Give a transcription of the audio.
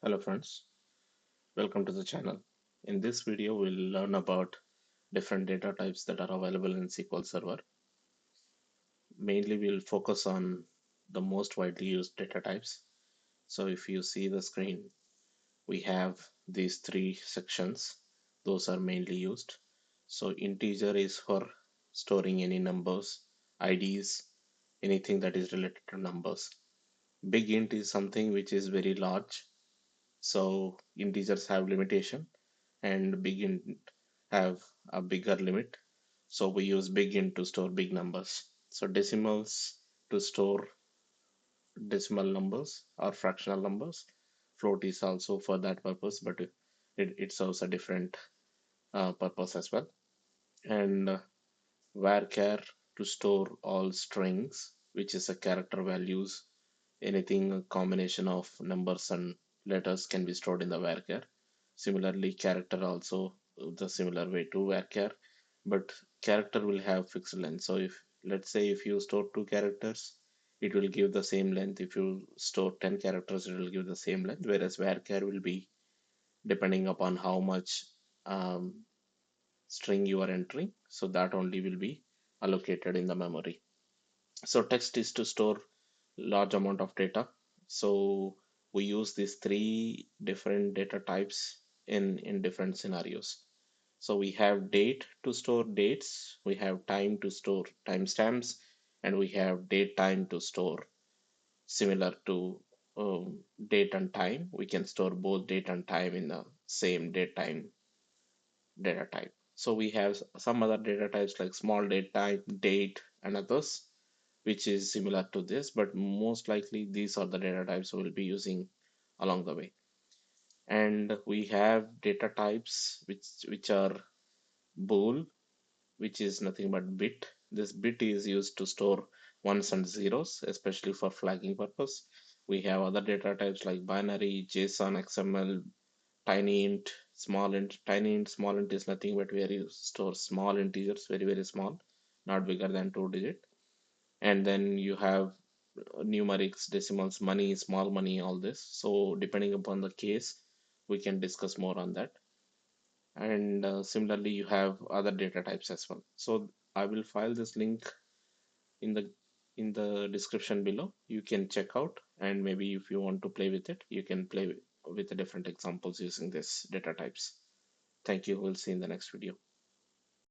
Hello friends, welcome to the channel. In this video, we'll learn about different data types that are available in SQL Server. Mainly, we'll focus on the most widely used data types. So if you see the screen, we have these three sections. Those are mainly used. So integer is for storing any numbers, IDs, anything that is related to numbers. Big int is something which is very large. So integers have limitation and big int have a bigger limit. So we use big int to store big numbers. So decimals to store decimal numbers or fractional numbers. Float is also for that purpose, but it serves a different purpose as well. And varchar to store all strings, which is a character values. Anything a combination of numbers and letters can be stored in the varchar. Similarly, character also the similar way to varchar, but character will have fixed length. So if let's say if you store two characters, it will give the same length. If you store 10 characters, it will give the same length, whereas varchar will be depending upon how much um, string you are entering. So that only will be allocated in the memory. So text is to store large amount of data. So we use these three different data types in different scenarios. So we have date to store dates, we have time to store timestamps, and we have date time to store similar to date and time. We can store both date and time in the same date time data type. So we have some other data types like small date type, date, and others which is similar to this, but most likely these are the data types we'll be using along the way. And we have data types which are bool, which is nothing but bit. This bit is used to store ones and zeros, especially for flagging purpose. We have other data types like binary, JSON, XML, tiny int, small int. Tiny int, small int is nothing but where you store small integers, very, very small, not bigger than 2 digit. And then you have numerics, decimals, money, small money, all this. So depending upon the case, we can discuss more on that. And similarly, you have other data types as well. So I will file this link in the description below. You can check out, and maybe if you want to play with it, you can play with the different examples using this data types. Thank you. We'll see you in the next video.